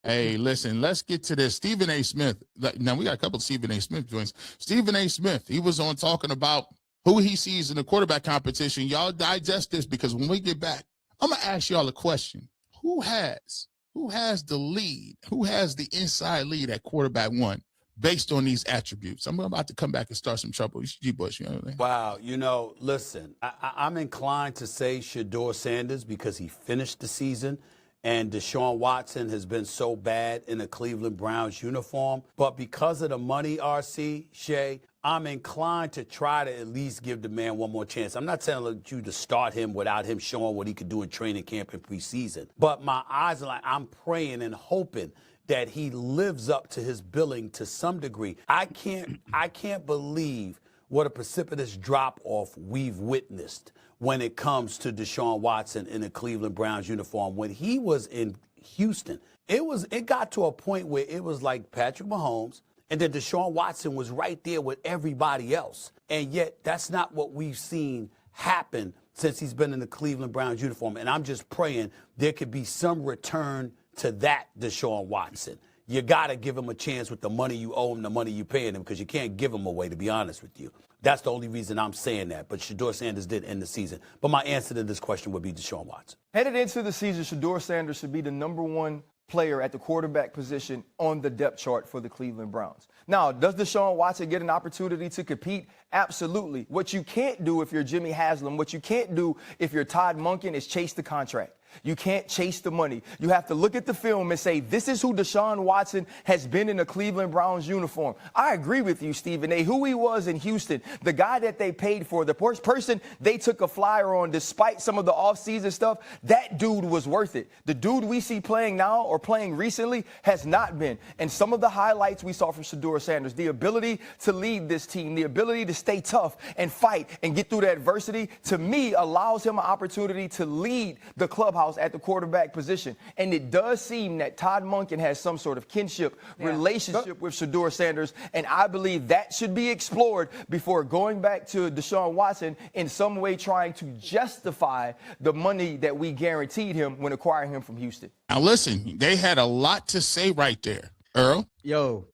Hey, listen, let's get to this. Stephen A. Smith. Now, we got a couple of Stephen A. Smith joints. Stephen A. Smith, he was on talking about who he sees in the quarterback competition. Y'all digest this, because when we get back, I'm going to ask y'all a question. Who has the lead? Who has the inside lead at quarterback one based on these attributes? I'm about to come back and start some trouble. G. Bush, you know what I mean? Wow. Listen, I'm inclined to say Shedeur Sanders because he finished the season, and Deshaun Watson has been so bad in a Cleveland Browns uniform. But because of the money, RC, Shay, I'm inclined to try to at least give the man one more chance. I'm not telling you to start him without him showing what he could do in training camp and preseason. But my eyes are like, I'm praying and hoping that he lives up to his billing to some degree. I can't believe what a precipitous drop-off we've witnessed when it comes to Deshaun Watson in a Cleveland Browns uniform. When he was in Houston, it got to a point where it was like Patrick Mahomes, and then Deshaun Watson was right there with everybody else. And yet that's not what we've seen happen since he's been in the Cleveland Browns uniform. And I'm just praying there could be some return to that Deshaun Watson. You got to give him a chance with the money you owe him, the money you paying him, because you can't give him away, to be honest with you. That's the only reason I'm saying that. But Shedeur Sanders did end the season. But my answer to this question would be Deshaun Watson. Headed into the season, Shedeur Sanders should be the #1 player at the quarterback position on the depth chart for the Cleveland Browns. Now, does Deshaun Watson get an opportunity to compete? Absolutely. What you can't do if you're Jimmy Haslam, what you can't do if you're Todd Monken, is chase the contract. You can't chase the money. You have to look at the film and say, this is who Deshaun Watson has been in a Cleveland Browns uniform. I agree with you, Stephen A. Who he was in Houston, the guy that they paid for, the person they took a flyer on despite some of the offseason stuff, that dude was worth it. The dude we see playing now or playing recently has not been. And some of the highlights we saw from Shedeur Sanders, the ability to lead this team, the ability to stay tough and fight and get through the adversity, to me, allows him an opportunity to lead the clubhouse at the quarterback position. And it does seem that Todd Monken has some sort of kinship relationship with Shedeur Sanders, and I believe that should be explored before going back to Deshaun Watson in some way trying to justify the money that we guaranteed him when acquiring him from Houston. Now listen, they had a lot to say right there. Earl? Yo,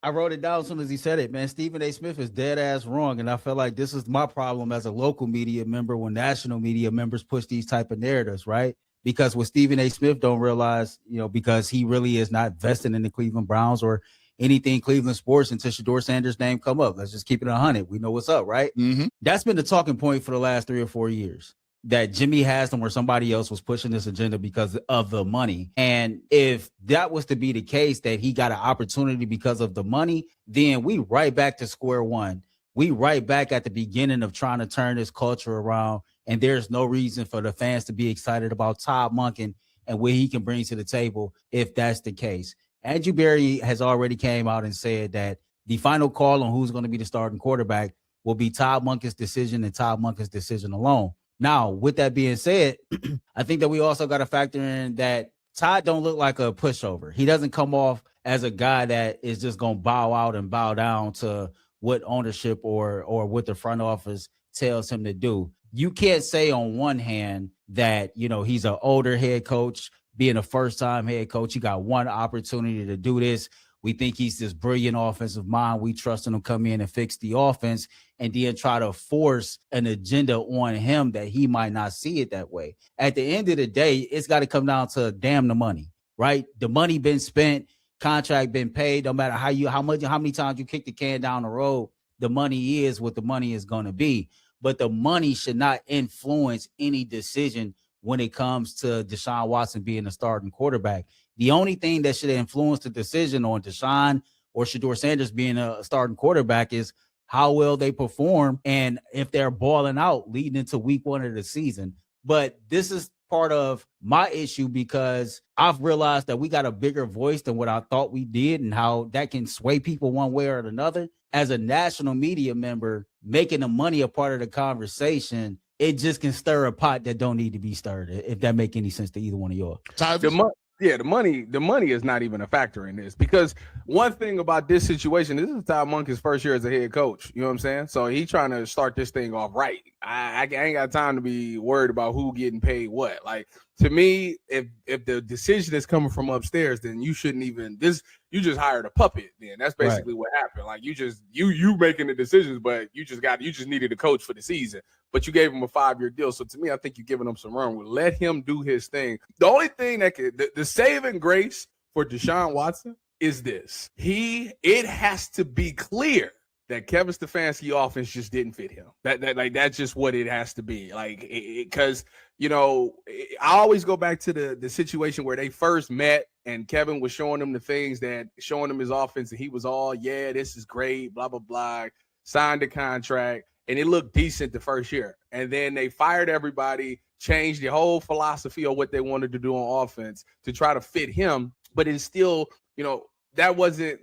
I wrote it down as soon as he said it, man. Stephen A. Smith is dead ass wrong. And I feel like this is my problem as a local media member when national media members push these type of narratives, right? Because what Stephen A. Smith don't realize, because he really is not vested in the Cleveland Browns or anything Cleveland sports until Shedeur Sanders' name come up. Let's just keep it 100. We know what's up, right? Mm-hmm. That's been the talking point for the last 3 or 4 years, that Jimmy Haslam or somebody else was pushing this agenda because of the money. And if that was to be the case, that he got an opportunity because of the money, then we right back to square one. We right back at the beginning of trying to turn this culture around. And there's no reason for the fans to be excited about Todd Monken and what he can bring to the table if that's the case. Andrew Berry has already came out and said that the final call on who's going to be the starting quarterback will be Todd Monken's decision and Todd Monken's decision alone. Now, with that being said, I think that we also got to factor in that Todd don't look like a pushover. He doesn't come off as a guy that is just going to bow out and bow down to what ownership or what the front office tells him to do. You can't say on one hand that, he's an older head coach, being a first-time head coach. He got one opportunity to do this. We think he's this brilliant offensive mind. We trust him to come in and fix the offense, and then try to force an agenda on him that he might not see it that way. At the end of the day, it's got to come down to damn the money, right? The money been spent, contract been paid. No matter how many times you kick the can down the road, the money is what the money is going to be. But the money should not influence any decision when it comes to Deshaun Watson being a starting quarterback. The only thing that should influence the decision on Deshaun or Shedeur Sanders being a starting quarterback is how well they perform and if they're balling out leading into week 1 of the season. But this is part of my issue because I've realized that we got a bigger voice than what I thought we did and how that can sway people one way or another. As a national media member, making the money a part of the conversation, it just can stir a pot that don't need to be stirred, if that make any sense to either one of y'all. Yeah, the money is not even a factor in this, because one thing about this situation, this is Todd Monken's first year as a head coach. You know what I'm saying? So he trying to start this thing off right. I ain't got time to be worried about who getting paid what. Like, to me, if the decision is coming from upstairs, then you shouldn't even you just hired a puppet. Then that's basically what happened. Like, you making the decisions, but you just needed a coach for the season. But you gave him a 5-year deal. So to me, I think you're giving him some room. Let him do his thing. The only thing that the saving grace for Deshaun Watson is this. It has to be clear that Kevin Stefanski offense just didn't fit him. That's just what it has to be. Like, because I always go back to the situation where they first met and Kevin was showing him showing him his offense, and he was all, yeah, this is great, blah, blah, blah, signed the contract, and it looked decent the first year. And then they fired everybody, changed the whole philosophy of what they wanted to do on offense to try to fit him. But it's still, that wasn't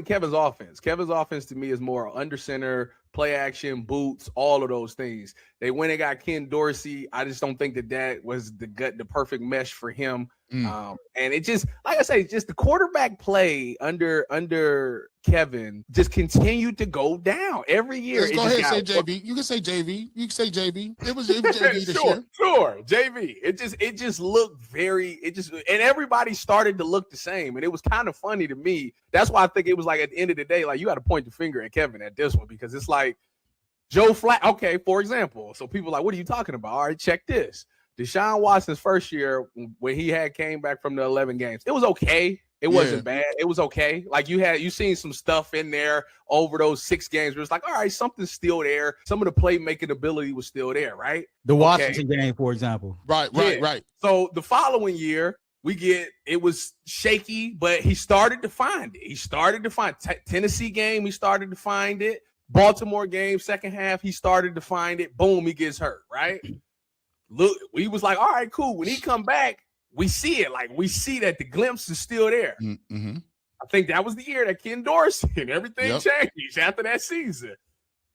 Kevin's offense. Kevin's offense to me is more under center, play action, boots, all of those things. They went and got Ken Dorsey. I just don't think that was the perfect mesh for him. And it just, like I say, just the quarterback play under Kevin just continued to go down every year. Go ahead and say JV. You can say JV. You can say JV. It was JV this year. Sure, JV. It just looked and everybody started to look the same. And it was kind of funny to me. That's why I think it was like, at the end of the day, like, you got to point the finger at Kevin at this one, because it's like Joe Flacco. Okay, for example. So people are like, what are you talking about? All right, check this. Deshaun Watson's first year, when he came back from the 11 games, it was okay. It wasn't bad. It was okay. Like, you seen some stuff in there over those 6 games where it's like, all right, something's still there. Some of the playmaking ability was still there, right? The Washington game, for example. Right. So the following year, it was shaky, but he started to find it. Tennessee game, he started to find it. Baltimore game, second half, he started to find it. Boom, he gets hurt, right? Look, we was like, all right, cool. When he come back, we see it. Like, we see that the glimpse is still there. Mm-hmm. I think that was the year that Ken Dorsey and everything changed after that season.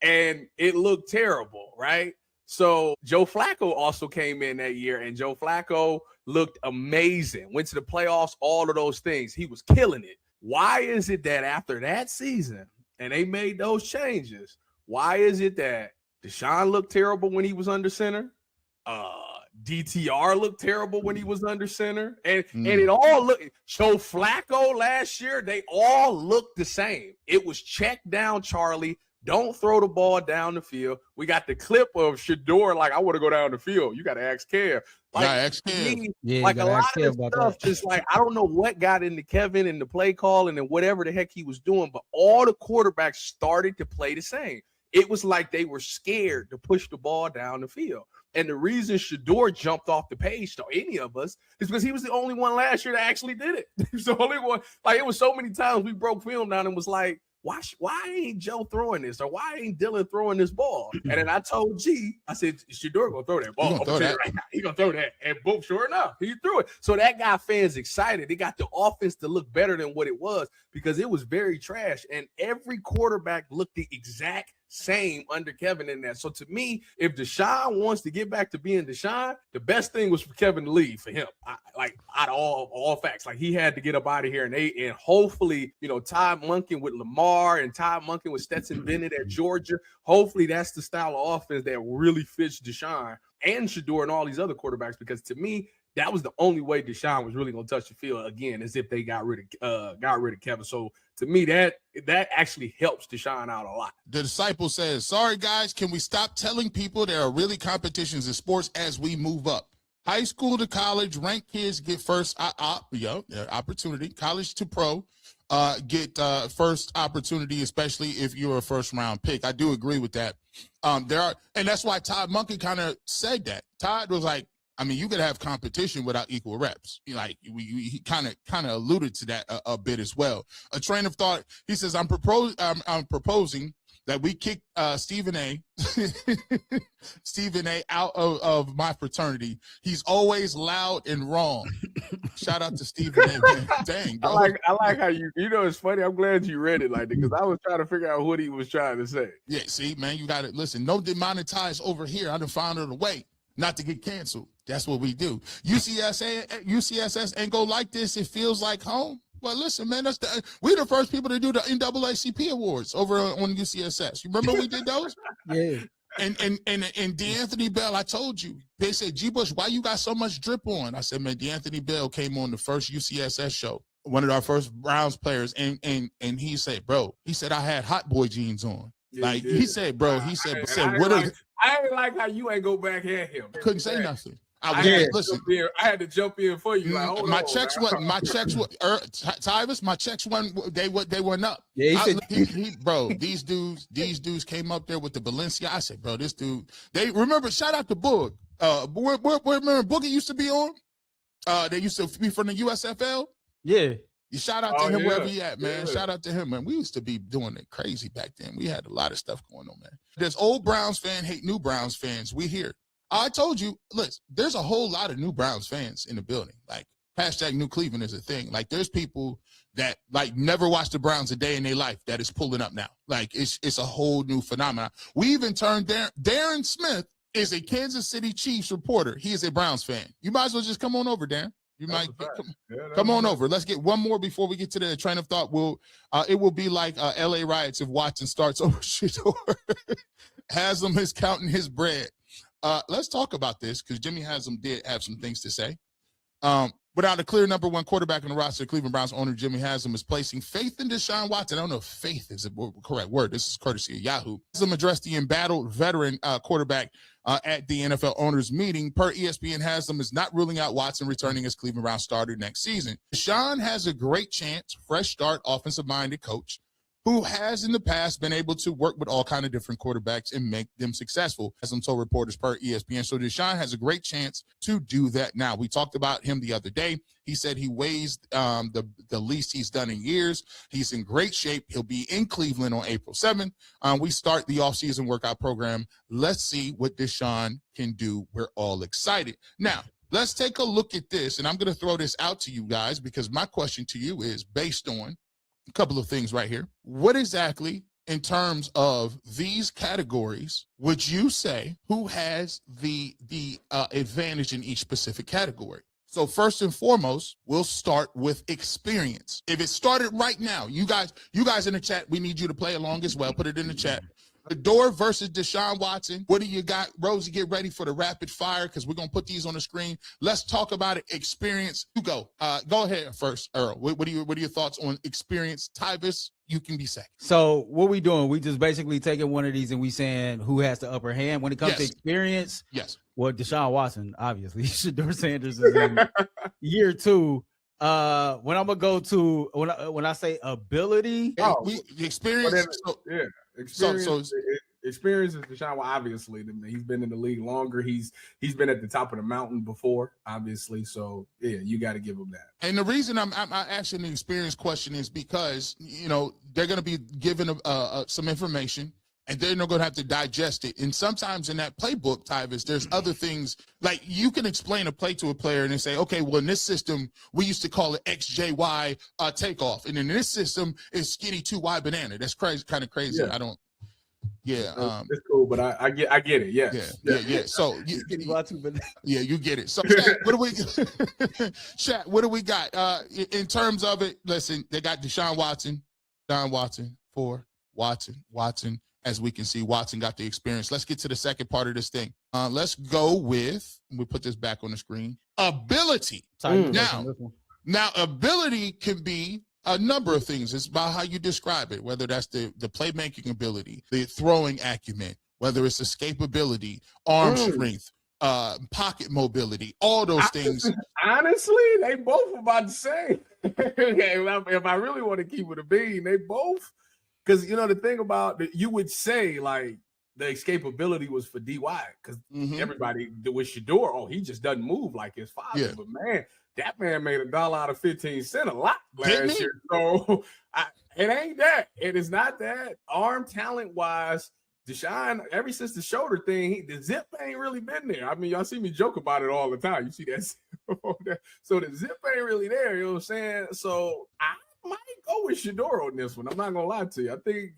And it looked terrible, right? So Joe Flacco also came in that year, and Joe Flacco looked amazing. Went to the playoffs, all of those things. He was killing it. Why is it that after that season, and they made those changes, why is it that Deshaun looked terrible when he was under center? DTR looked terrible when he was under center, and it all looked. Joe Flacco last year, they all looked the same. It was check down, Charlie. Don't throw the ball down the field. We got the clip of Shedeur, like, I want to go down the field. You got to ask Kev. Like, ask Kev. Like, a lot of stuff, just like, I don't know what got into Kevin and the play call and then whatever the heck he was doing, but all the quarterbacks started to play the same. It was like they were scared to push the ball down the field. And the reason Shedeur jumped off the page to any of us is because he was the only one last year that actually did it. He was the only one. Like, it was so many times we broke film down and was like, why ain't Joe throwing this? Or why ain't Dylan throwing this ball? And then I told G, I said, Shedeur gonna throw that ball. I'm gonna tell you right now, he gonna throw that. And boom, sure enough, he threw it. So that got fans excited. It got the offense to look better than what it was, because it was very trash. And every quarterback looked the exact same under Kevin in that. So to me, if Deshaun wants to get back to being Deshaun, the best thing was for Kevin to leave for him. Like, out of all facts, like, he had to get up out of here, and hopefully, Todd Monken with Lamar and Todd Monken with Stetson Bennett at Georgia, hopefully that's the style of offense that really fits Deshaun and Shedeur and all these other quarterbacks, because to me, that was the only way Deshaun was really going to touch the field again, is if they got rid of Kevin. So to me, that actually helps Deshaun out a lot. The disciple says, sorry, guys, can we stop telling people there are really competitions in sports as we move up? High school to college, ranked kids get first opportunity. College to pro get first opportunity, especially if you're a first-round pick. I do agree with that. And that's why Todd Monken kind of said that. Todd was like, I mean, you could have competition without equal reps. Like, he kind of alluded to that a bit as well. A train of thought. He says, I'm proposing that we kick Stephen A. Stephen A. out of my fraternity. He's always loud and wrong. Shout out to Stephen A. Man. Dang, bro. I like how it's funny. I'm glad you read it like that, because I was trying to figure out what he was trying to say. Yeah, see, man, you got to listen. No demonetize over here. I done found a way not to get canceled. That's what we do. UCSS ain't go like this. It feels like home. Well, listen, man, we're the first people to do the NAACP awards over on UCSS. You remember we did those? Yeah. And DeAnthony Bell, I told you, they said, G. Bush, why you got so much drip on? I said, man, DeAnthony Bell came on the first UCSS show, one of our first Browns players, and he said, bro, he said, I had hot boy jeans on. Yeah, like, he said, bro, he said, what are I ain't like how you ain't go back at him. Couldn't say nothing. I had to jump in for you. Like, hold my on, checks man. my checks were Tyvis, my checks they went up. Yeah, bro, these dudes came up there with the Balenciaga. I said, bro, this dude. They remember. Shout out to Boog. Where remember Boogie used to be on? They used to be from the USFL. Yeah. You shout out to him wherever he at, man. Yeah. Shout out to him, man. We used to be doing it crazy back then. We had a lot of stuff going on, man. There's old Browns fan hate new Browns fans. We here. I told you, listen, there's a whole lot of new Browns fans in the building. Like, hashtag New Cleveland is a thing. Like, there's people that, like, never watched the Browns a day in their life that is pulling up now. Like, it's a whole new phenomenon. We even turned Darren Smith is a Kansas City Chiefs reporter. He is a Browns fan. You might as well just come on over, Darren. You might come on over. Let's get one more before we get to the train of thought. It will be like LA riots if Watson starts over Shedeur. Haslam is counting his bread. Let's talk about this because Jimmy Haslam did have some things to say. Without a clear number one quarterback on the roster, Cleveland Browns owner Jimmy Haslam is placing faith in Deshaun Watson. I don't know if faith is the correct word. This is courtesy of Yahoo. Haslam addressed the embattled veteran quarterback at the NFL owners meeting. Per ESPN, Haslam is not ruling out Watson returning as Cleveland Browns starter next season. Deshaun has a great chance, fresh start, offensive-minded coach who has in the past been able to work with all kinds of different quarterbacks and make them successful, as I'm told reporters per ESPN. So Deshaun has a great chance to do that now. We talked about him the other day. He said he weighs the least he's done in years. He's in great shape. He'll be in Cleveland on April 7th. We start the offseason workout program. Let's see what Deshaun can do. We're all excited. Now, let's take a look at this, and I'm going to throw this out to you guys because my question to you is based on a couple of things right here. What exactly, in terms of these categories, would you say who has the advantage in each specific category? So first and foremost, we'll start with experience. If it started right now, you guys in the chat, we need you to play along as well. Put it in the chat. Shedeur versus Deshaun Watson. What do you got? Rosie, get ready for the rapid fire because we're going to put these on the screen. Let's talk about it. Experience. You go. Go ahead first, Earl. What are your thoughts on experience? Tyvis, you can be second. So what we doing? We just basically taking one of these and we saying who has the upper hand when it comes to experience. Yes. Well, Deshaun Watson, obviously. Shedeur Sanders is in year 2. When I'm gonna go to when I say ability, experience. Experience is Deshaun. Obviously, he's been in the league longer. He's been at the top of the mountain before, obviously. So yeah, you got to give him that. And the reason I'm asking the experience question is because they're going to be given some information. And they're not going to have to digest it. And sometimes in that playbook, Tyvis, there's other things. Like you can explain a play to a player and they say, okay, well, in this system, we used to call it XJY takeoff. And in this system, it's skinny 2Y banana. That's crazy, kind of crazy. Yeah. I don't. Yeah. It's cool, but I get it. Yeah. So you get it. So chat, what do we got? In terms of it, listen, they got Deshaun Watson, Don Watson, Watson. As we can see, Watson got the experience. Let's get to the second part of this thing. Let's go with, we put this back on the screen, ability. Now, ability can be a number of things. It's about how you describe it, whether that's the playmaking ability, the throwing acumen, whether it's escapability, arm strength, pocket mobility, all those things. Honestly, they both about the same. If I really want to keep it a bean, they both. Because, the thing about it, you would say, like, the escapability was for DY because everybody with Shedeur, he just doesn't move like his father. Yeah. But, man, that man made $1 out of 15 cents a lot last year. So, it ain't that. It is not that. Arm talent-wise, Deshaun, ever since the shoulder thing, the zip ain't really been there. I mean, y'all see me joke about it all the time. You see that? So, the zip ain't really there. You know what I'm saying? So, I might go go with Shedeur on this one. I'm not gonna lie to you. I think,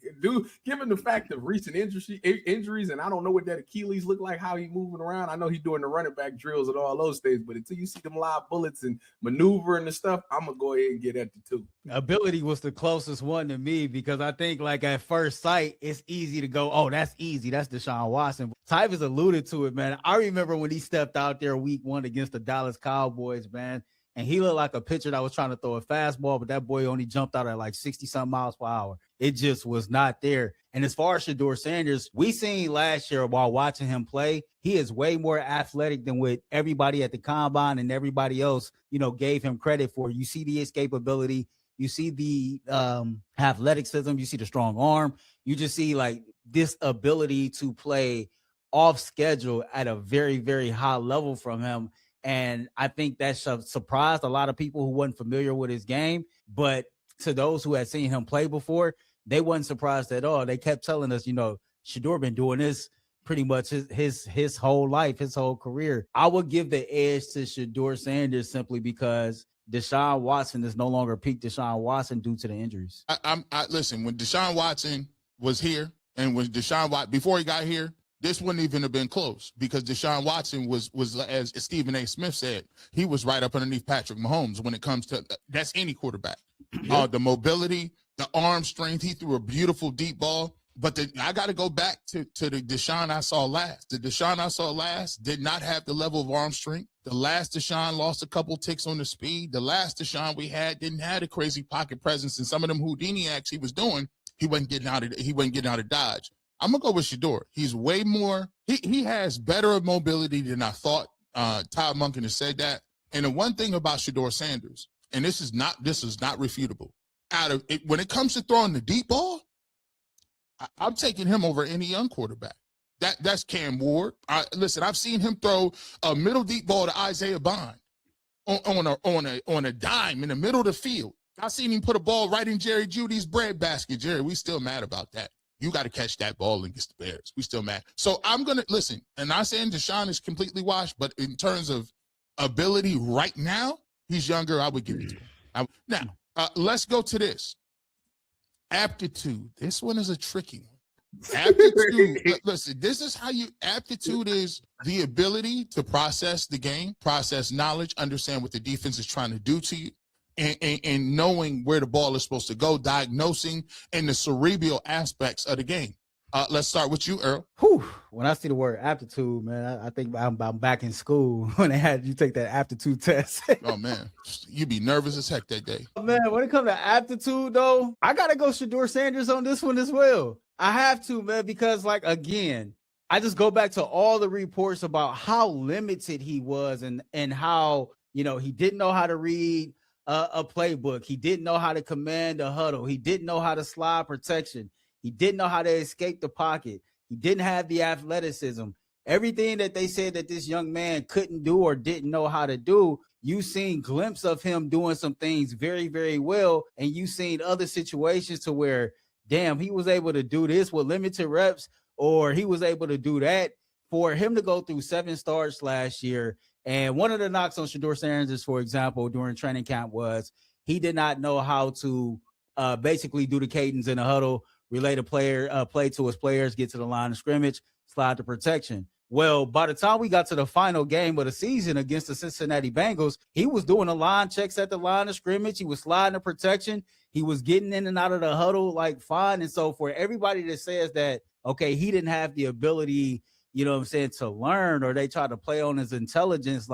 given the fact of recent injuries, and I don't know what that Achilles look like, how he moving around. I know he's doing the running back drills and all those things, but until you see them live bullets and maneuvering and stuff, I'm gonna go ahead and get at the 2. Ability was the closest one to me because I think like at first sight, it's easy to go, oh, that's easy. That's Deshaun Watson. Tyvis alluded to it, man. I remember when he stepped out there week 1 against the Dallas Cowboys, man, and he looked like a pitcher that was trying to throw a fastball, but that boy only jumped out at like 60-something miles per hour. It just was not there. And as far as Shedeur Sanders, we seen last year while watching him play, he is way more athletic than what everybody at the combine and everybody else, gave him credit for. You see the escapability. You see the athleticism. You see the strong arm. You just see like this ability to play off schedule at a very, very high level from him. And I think that surprised a lot of people who wasn't familiar with his game. But to those who had seen him play before, they wasn't surprised at all. They kept telling us, Shedeur been doing this pretty much his whole life, his whole career. I would give the edge to Shedeur Sanders simply because Deshaun Watson is no longer peak Deshaun Watson due to the injuries. Listen, when Deshaun Watson was here and when before he got here, this wouldn't even have been close because Deshaun Watson was as Stephen A. Smith said, he was right up underneath Patrick Mahomes when it comes to that's any quarterback. The mobility, the arm strength, he threw a beautiful deep ball. But I got to go back to the Deshaun I saw last. The Deshaun I saw last did not have the level of arm strength. The last Deshaun lost a couple ticks on the speed. The last Deshaun we had didn't have a crazy pocket presence, and some of them Houdini acts he was doing, he wasn't getting out of Dodge. I'm gonna go with Shedeur. He's way more. He has better mobility than I thought. Todd Monken has said that. And the one thing about Shedeur Sanders, and this is not refutable. When it comes to throwing the deep ball, I'm taking him over any young quarterback. That's Cam Ward. Listen, I've seen him throw a middle deep ball to Isaiah Bond on a dime in the middle of the field. I've seen him put a ball right in Jerry Judy's bread basket. Jerry, we still mad about that. You got to catch that ball against the Bears. We still mad. So I'm going to listen. And I'm saying Deshaun is completely washed, but in terms of ability right now, he's younger. I would give it to him. Now, let's go to aptitude. This one is a tricky one. Aptitude. Listen, this is how aptitude is the ability to process the game, process knowledge, understand what the defense is trying to do to you. And knowing where the ball is supposed to go, diagnosing, and the cerebral aspects of the game. Let's start with you, Earl. Whew. When I see the word aptitude, man, I think I'm back in school when they had you take that aptitude test. Oh, man. You'd be nervous as heck that day. Man, when it comes to aptitude, though, I got to go Shedeur Sanders on this one as well. I have to, man, because, again, I just go back to all the reports about how limited he was and how, he didn't know how to read a playbook. He didn't know how to command a huddle. He didn't know how to slide protection. He didn't know how to escape the pocket. He didn't have the athleticism. Everything that they said that this young man couldn't do or didn't know how to do, you seen glimpse of him doing some things very, very well. And you seen other situations to where, damn, he was able to do this with limited reps, or he was able to do that. For him to go through 7 starts last year, and one of the knocks on Shedeur Sanders, for example, during training camp was he did not know how to basically do the cadence in a huddle, relay the play to his players, get to the line of scrimmage, slide to protection. Well, by the time we got to the final game of the season against the Cincinnati Bengals, he was doing the line checks at the line of scrimmage. He was sliding to protection. He was getting in and out of the huddle fine. And so for everybody that says that, okay, he didn't have the ability, to learn, or they try to play on his intelligence,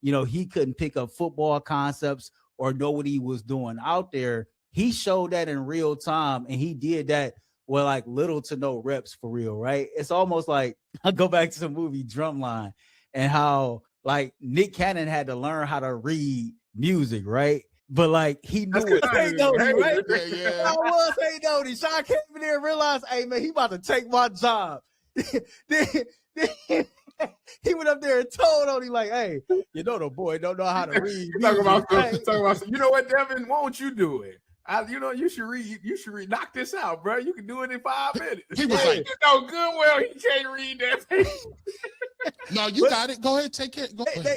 he couldn't pick up football concepts or know what he was doing out there. He showed that in real time, and he did that with little to no reps for real, right? It's almost like I go back to the movie Drumline and how Nick Cannon had to learn how to read music, right? But he knew it. Hey, Dodie, right? Yeah. I was Hey Dodie. Sean came in there and realized, hey man, he about to take my job. then he went up there and told Odie, hey, the boy don't know how to read. Talking about, you know what, Devin? Why don't you do it? You should read. You should read. Knock this out, bro. You can do it in 5 minutes. He was good well he can't read that. No, you got it. Go ahead, take it.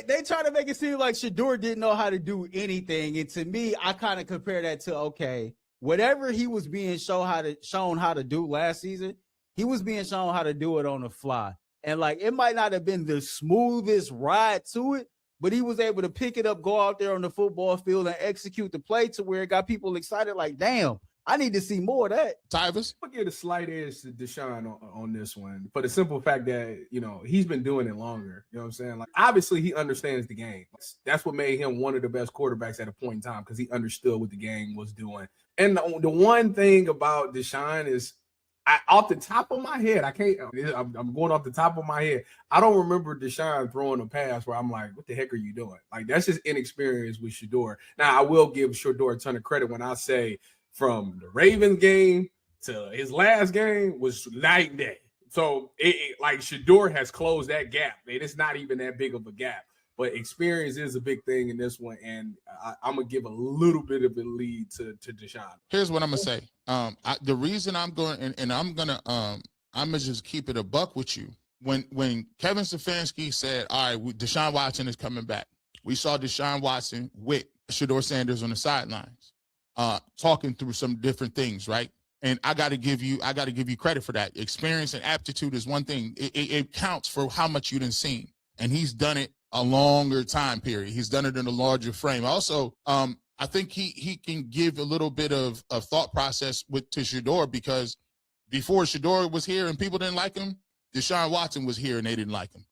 They try to make it seem like Shedeur didn't know how to do anything, and to me, I kind of compare that to whatever he was being shown how to do last season, he was being shown how to do it on the fly. And like, it might not have been the smoothest ride to it, but he was able to pick it up, go out there on the football field and execute the play to where it got people excited. Like, damn, I need to see more of that. Tyvis? I'll give a slight edge to Deshaun on this one for the simple fact that, he's been doing it longer. You know what I'm saying? Like, obviously, he understands the game. That's what made him one of the best quarterbacks at a point in time, because he understood what the game was doing. And the one thing about Deshaun is, off the top of my head, I'm going off the top of my head. I don't remember Deshaun throwing a pass where I'm like, what the heck are you doing? Like, that's just inexperience with Shedeur. Now, I will give Shedeur a ton of credit when I say from the Ravens game to his last game was night and day. So, like, Shedeur has closed that gap. It's not even that big of a gap. But experience is a big thing in this one, and I'm going to give a little bit of a lead to Deshaun. Here's what I'm going to say. The reason I'm going, and I'm going to just keep it a buck with you. When Kevin Stefanski said, all right, Deshaun Watson is coming back, we saw Deshaun Watson with Shedeur Sanders on the sidelines, talking through some different things, right? And I got to give you credit for that. Experience and aptitude is one thing. It counts for how much you done seen, and he's done it a longer time period. He's done it in a larger frame. Also, I think he can give a little bit of thought process to Shedeur, because before Shedeur was here and people didn't like him, Deshaun Watson was here and they didn't like him.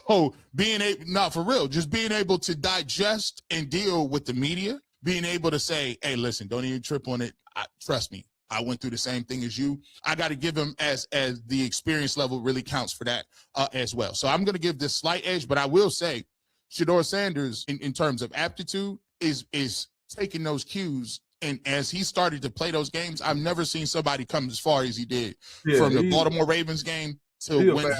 So being able to digest and deal with the media, being able to say, hey, listen, don't even trip on it. Trust me, I went through the same thing as you. I got to give him as the experience level really counts for that as well. So I'm going to give this slight edge, but I will say Shedeur Sanders in terms of aptitude is taking those cues. And as he started to play those games, I've never seen somebody come as far as he did from the Baltimore Ravens game to when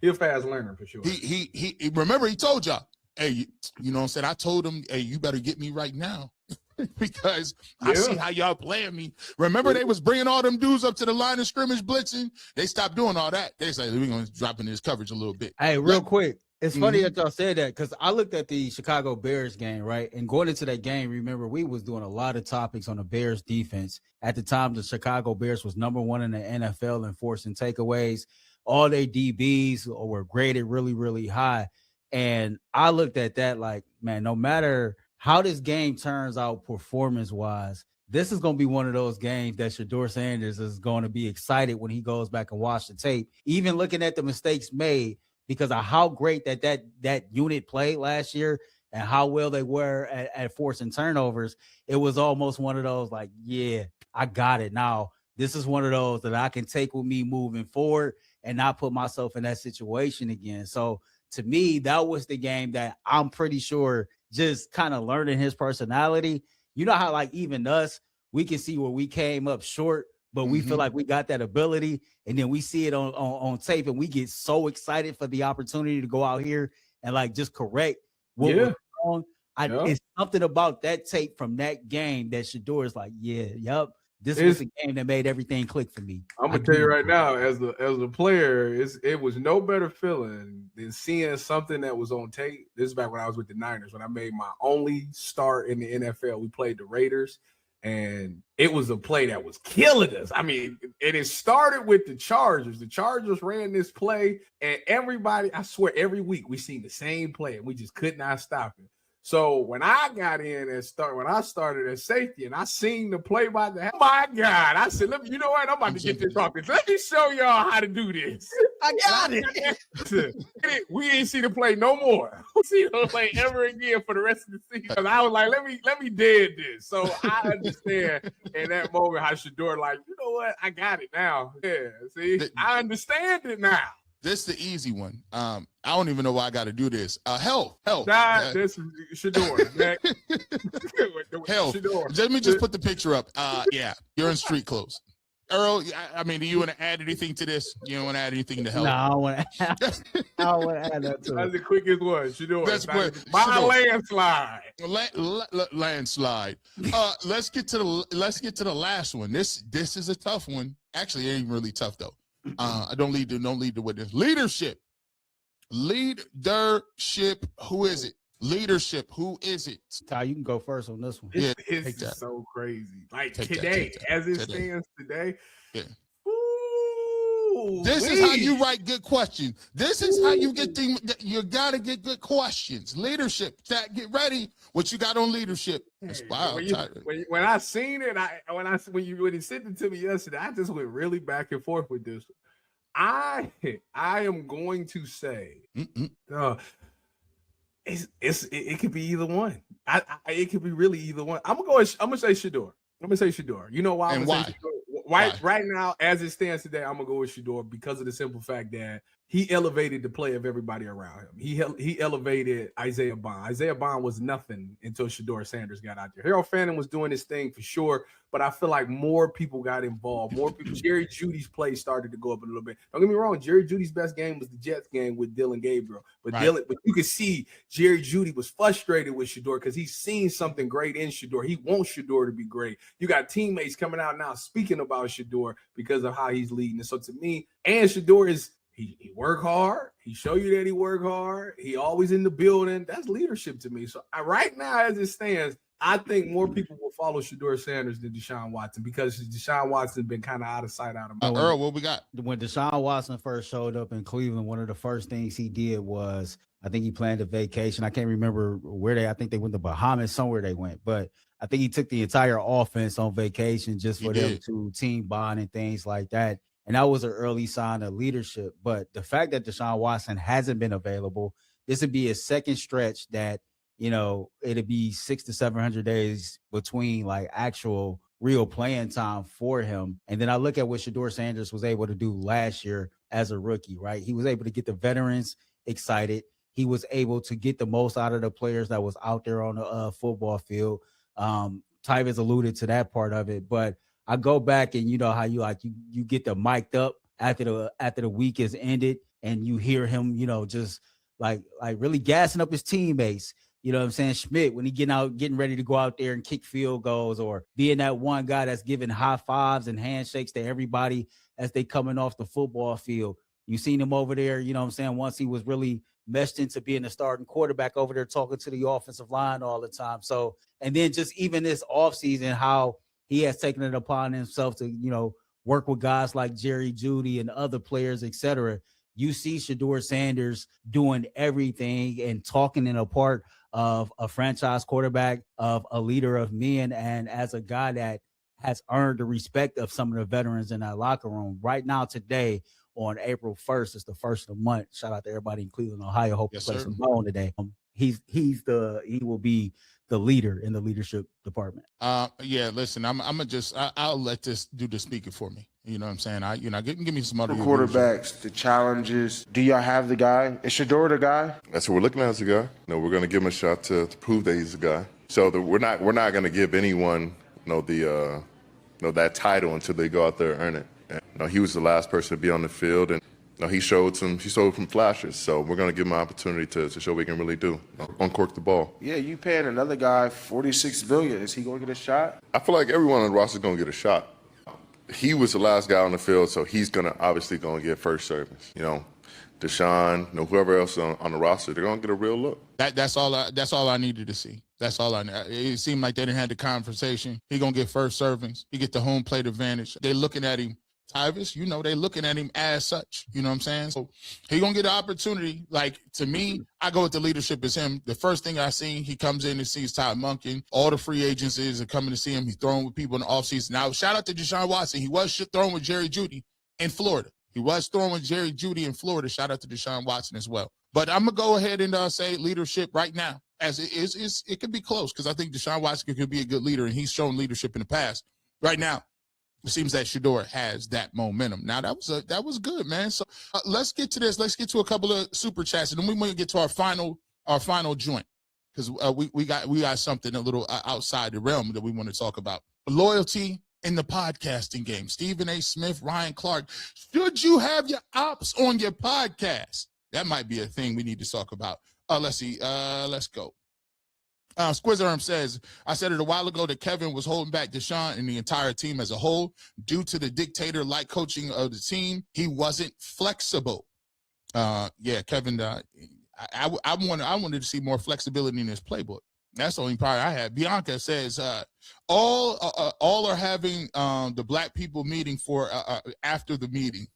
he's a fast learner for sure. He remember he told y'all, hey, you know what I'm saying? I told him, hey, you better get me right now. Because I see how y'all playing me. Remember, they was bringing all them dudes up to the line of scrimmage blitzing. They stopped doing all that. They said, we're going to drop in this coverage a little bit. Hey, real quick. It's funny that y'all said that, because I looked at the Chicago Bears game, right? And going into that game, remember, we was doing a lot of topics on the Bears defense. At the time, the Chicago Bears was number 1 in the NFL in forcing takeaways. All their DBs were graded really, really high. And I looked at that like, man, no matter how this game turns out performance-wise, this is going to be one of those games that Shedeur Sanders is going to be excited when he goes back and watch the tape, even looking at the mistakes made, because of how great that unit played last year and how well they were at forcing turnovers. It was almost one of those like, yeah, I got it. Now, this is one of those that I can take with me moving forward and not put myself in that situation again. So to me, that was the game that I'm pretty sure, just kind of learning his personality. You know how, like, even us, we can see where we came up short, but we feel like we got that ability, and then we see it on tape, and we get so excited for the opportunity to go out here and like just correct what was wrong. It's something about that tape from that game that Shedeur is like, this was the game that made everything click for me. I'm gonna tell you right now, as a player, it was no better feeling than seeing something that was on tape. This is back when I was with the Niners, when I made my only start in the NFL. We played the Raiders, and it was a play that was killing us. I mean, and it started with the Chargers. The Chargers ran this play, and everybody, I swear, every week we seen the same play, and we just could not stop it. So when I got in when I started at safety and I seen the play by oh my God, I said, you know what? I'm about to get this off this. Let me show y'all how to do this. I got it. We ain't see the play no more. We see the play ever again for the rest of the season. I was like, let me dead this. So I understand in that moment how Shedeur, like, you know what? I got it now. Yeah, see, I understand it now. This is the easy one. I don't even know why I got to do this. Health. Nah, this is Shedeur. Health. Shedeur. Let me just put the picture up. Yeah, you're in street clothes. Earl, I mean, do you want to add anything to this? You don't want to add anything to health? No, I don't want to add that to it. That's the quickest one. Shedeur. That's quick. My landslide. Landslide. Let's get to the last one. This is a tough one. Actually, it ain't really tough though. Don't lead the witness. Leadership. Who is it? Leadership. Who is it? Ty, you can go first on this one. Yeah, This take that. is so crazy. Like Take that, today, take that, as it today. stands today. Yeah. Ooh, This is how you write good questions. This is how you get things. You got to get good questions. Leadership. Chat, get ready. What you got on leadership? That's wild. When I seen it, when he sent it to me yesterday, I just went really back and forth with this. I am going to say, it could be either one. It could be really either one. I'm gonna say Shedeur. You know why? And why? Say Shedeur? Right now, as it stands today, I'm gonna go with Shedeur because of the simple fact that he elevated the play of everybody around him. He elevated Isaiah Bond. Isaiah Bond was nothing until Shedeur Sanders got out there. Harold Fannin was doing his thing for sure, but I feel like more people got involved. More people. Jerry Jeudy's play started to go up a little bit. Don't get me wrong. Jerry Jeudy's best game was the Jets game with Dylan Gabriel, but but you could see Jerry Jeudy was frustrated with Shedeur because he's seen something great in Shedeur. He wants Shedeur to be great. You got teammates coming out now speaking about Shedeur because of how he's leading. And so to me, and Shedeur is. He work hard. He show you that he work hard. He always in the building. That's leadership to me. So right now, as it stands, I think more people will follow Shedeur Sanders than Deshaun Watson because Deshaun Watson been kind of out of sight, out of mind. Earl, what we got? When Deshaun Watson first showed up in Cleveland, one of the first things he did was, I think he planned a vacation. I can't remember I think they went to Bahamas, somewhere they went, but I think he took the entire offense on vacation just for them to team bond and things like that. And that was an early sign of leadership. But the fact that Deshaun Watson hasn't been available, this would be a second stretch that, it'd be 600 to 700 days between like actual real playing time for him. And then I look at what Shedeur Sanders was able to do last year as a rookie, right? He was able to get the veterans excited. He was able to get the most out of the players that was out there on the football field. Tyvis alluded to that part of it, but I go back and you know how you get the mic'd up after the week is ended and you hear him, just like really gassing up his teammates. You know what I'm saying? Schmidt, when he getting ready to go out there and kick field goals, or being that one guy that's giving high fives and handshakes to everybody as they coming off the football field. You seen him over there, you know what I'm saying? Once he was really meshed into being a starting quarterback over there, talking to the offensive line all the time. So, and then just even this offseason, how he has taken it upon himself to, work with guys like Jerry Jeudy and other players, et cetera. You see Shedeur Sanders doing everything and talking in a part of a franchise quarterback, of a leader of men, and as a guy that has earned the respect of some of the veterans in that locker room. Right now, today, on April 1st, it's the first of the month. Shout out to everybody in Cleveland, Ohio. Hope he plays some ball today. He will be the leader in the leadership department. Listen, I'll let this do the speaking for me. You know what I'm saying? Give me some other quarterbacks, the challenges. Do y'all have the guy? Is Shedeur the guy? That's what we're looking at as a guy. We're going to give him a shot to prove that he's a guy. So we're not going to give anyone that title until they go out there and earn it. And, he was the last person to be on the field, and he showed some flashes. So we're going to give him an opportunity to show what we can really do. Uncork the ball. Yeah, you paying another guy $46 billion. Is he going to get a shot? I feel like everyone on the roster is going to get a shot. He was the last guy on the field, so he's obviously going to get first service. Deshaun, whoever else on the roster, they're going to get a real look. That's all I needed to see. That's all I know. It seemed like they didn't have the conversation. He going to get first servings. He get the home plate advantage. They looking at him. Tyvis, they looking at him as such. You know what I'm saying? So he going to get an opportunity. Like, to me, I go with the leadership as him. The first thing I seen, he comes in and sees Todd Monken. All the free agencies are coming to see him. He's throwing with people in the offseason. Now, shout out to Deshaun Watson. He was throwing with Jerry Jeudy in Florida. Shout out to Deshaun Watson as well. But I'm going to go ahead and say leadership right now. As it is, it could be close because I think Deshaun Watson could be a good leader, and he's shown leadership in the past. Right now, it seems that Shedeur has that momentum. Now, that was good, man. So let's get to this. Let's get to a couple of super chats, and then we want to get to our final joint because we got something a little outside the realm that we want to talk about. Loyalty in the podcasting game. Stephen A. Smith, Ryan Clark. Should you have your ops on your podcast? That might be a thing we need to talk about. Let's see. Let's go. Squizarm says, I said it a while ago that Kevin was holding back Deshaun and the entire team as a whole due to the dictator-like coaching of the team. He wasn't flexible. Kevin, I wanted to see more flexibility in this playbook. That's the only part I had. Bianca says all are having the black people meeting for after the meeting.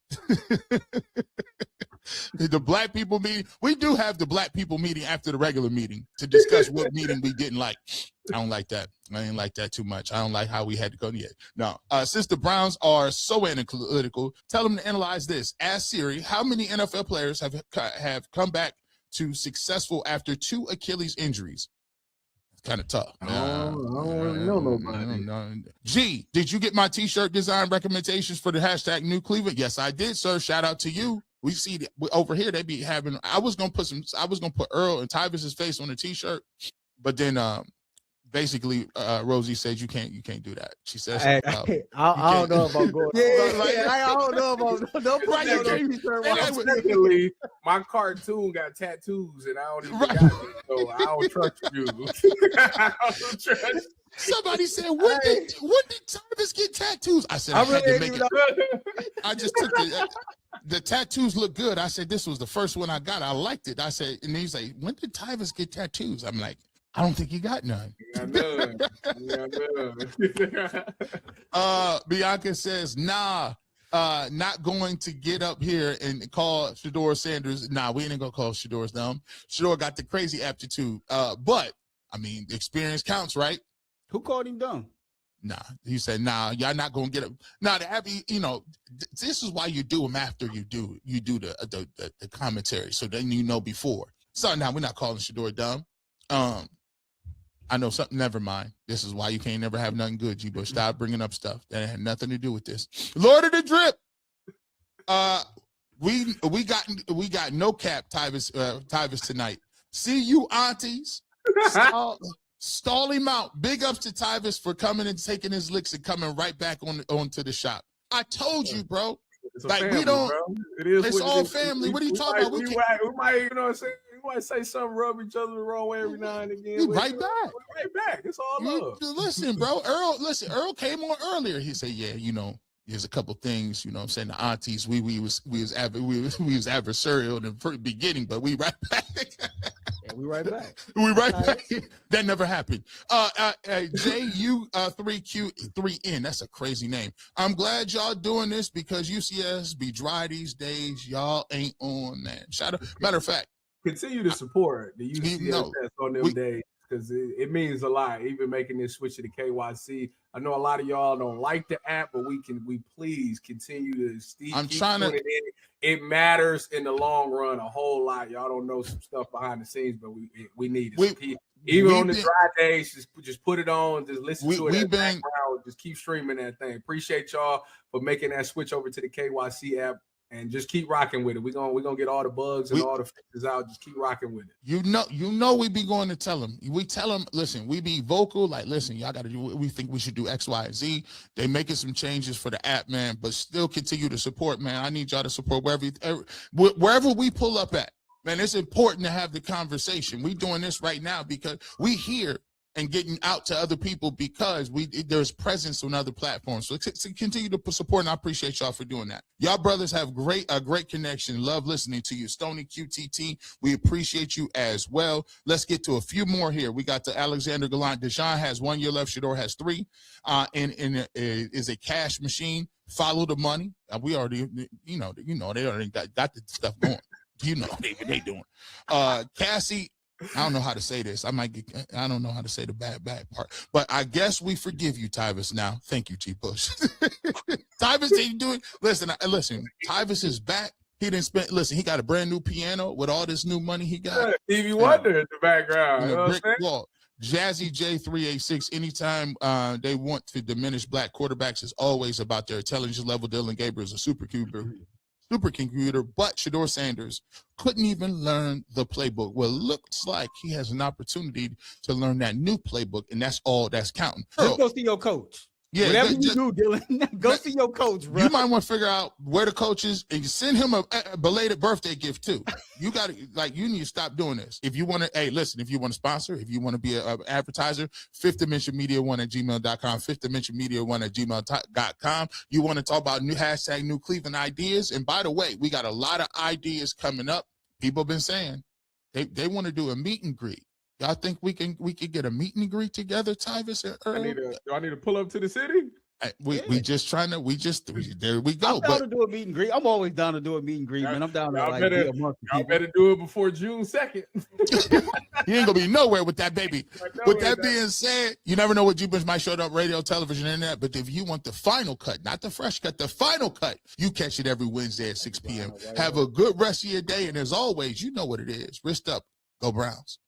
The black people meeting. We do have the black people meeting after the regular meeting to discuss what meeting we didn't like. I don't like that. I didn't like that too much. I don't like how we had to go yet. No. Since the Browns are so analytical, tell them to analyze this. Ask Siri, how many NFL players have come back to successful after 2 Achilles injuries? Kind of tough. I don't know nobody. G, did you get my t-shirt design recommendations for the hashtag New Cleveland? Yes, I did, sir. Shout out to you. We see that over here they be having. I was gonna put Earl and Tyvis's face on the t-shirt, but then basically Rosie said you can't do that. She says I don't know about going. I don't know about no Secondly, my cartoon got tattoos and I don't even got it, so I don't trust you. I don't trust. Somebody said, when did Tyvis get tattoos? I said, I had to make it. I just took the tattoos look good. I said, this was the first one I got. I liked it. I said, and he's like, when did Tyvis get tattoos? I'm like, I don't think he got none. Bianca says, nah, not going to get up here and call Shedeur Sanders. Nah, we ain't gonna call Shedeur dumb. Shedeur got the crazy aptitude. But I mean, experience counts, right? Who called him dumb? Nah, he said, nah, y'all not gonna get up. Nah, to have this is why you do them after you do the commentary, so then you know before. So now we're not calling Shedeur dumb. I know something. Never mind. This is why you can't never have nothing good. G. Bush, stop bringing up stuff that had nothing to do with this. Lord of the Drip. We got no cap Tyvis tonight. See you, aunties. Stall him out. Big ups to Tyvis for coming and taking his licks and coming right back onto the shop. I told you, bro. It's like family, we don't. Bro. It's all family. What are you talking about? We might, you know what I'm saying? We might say something, rub each other the wrong way every now and again. Right back. Right back. It's all love. Listen, bro. Earl came on earlier. He said, yeah, there's a couple things, I'm saying, the aunties, we was adversarial in the beginning, but we right back. We right back. We right back. That never happened. JU3Q3N. That's a crazy name. I'm glad y'all doing this because UCS be dry these days. Y'all ain't on that. Shout out. Matter of fact, continue to support the UCS on them days because it means a lot. Even making this switch to the KYC. I know a lot of y'all don't like the app, but we please continue to it matters in the long run a whole lot. Y'all don't know some stuff behind the scenes, but we need it. Even on the dry days, just put it on, just listen to it in the background, just keep streaming that thing. Appreciate y'all for making that switch over to the KYC app. And just keep rocking with it. We're gonna get all the bugs and all the fixes out. Just keep rocking with it. We be going to tell them. We tell them, listen, we be vocal, like, listen, y'all gotta do we think we should do X, Y, and Z. They making some changes for the app, man, but still continue to support, man. I need y'all to support wherever we pull up at. Man, it's important to have the conversation. We doing this right now because we here and getting out to other people because there's presence on other platforms. So continue to support, and I appreciate y'all for doing that. Y'all brothers have a great connection. Love listening to you. Stoney QTT, we appreciate you as well. Let's get to a few more here. We got the Alexander Gallant. Deshaun has 1 year left. Shedeur has 3. And is a cash machine. Follow the money. We already, they already got the stuff going. They doing. Cassie, I don't know how to say this. I don't know how to say the bad part. But I guess we forgive you, Tyvis, now. Thank you, G. Bush. Tyvis ain't doing. Listen. Tyvis is back. He didn't spend. Listen, he got a brand new piano with all this new money he got. Stevie Wonder in the background. Brick wall. Jazzy J386. Anytime they want to diminish black quarterbacks, it's always about their intelligence level. Dylan Gabriel is a supercomputer, but Shedeur Sanders couldn't even learn the playbook. Well, it looks like he has an opportunity to learn that new playbook, and that's all that's counting. Just go see your coach. Yeah, whatever you do, Dylan, go see your coach, bro. You might want to figure out where the coach is and send him a belated birthday gift too. You got to you need to stop doing this. If you want to, if you want to sponsor, if you want to be an advertiser, 5th Dimension Media 1@gmail.com, 5th Dimension Media 1@gmail.com. You want to talk about new Cleveland ideas. And by the way, we got a lot of ideas coming up. People have been saying, They want to do a meet and greet. Y'all think we can get a meet and greet together, Tyvis and Earl? Do I need to pull up to the city? We just trying to there we go. I'm down to do a meet and greet. I'm always down to do a meet and greet, man. I'm down to Y'all like better, be amongst the y'all people. better do it before June 2nd. You ain't gonna be nowhere with that baby. With that being said, you never know what Jupiters might show up radio, television, internet. But if you want the final cut, not the fresh cut, the final cut, you catch it every Wednesday at 6 p.m. Have a good rest of your day, and as always, you know what it is. Wrist up, go Browns.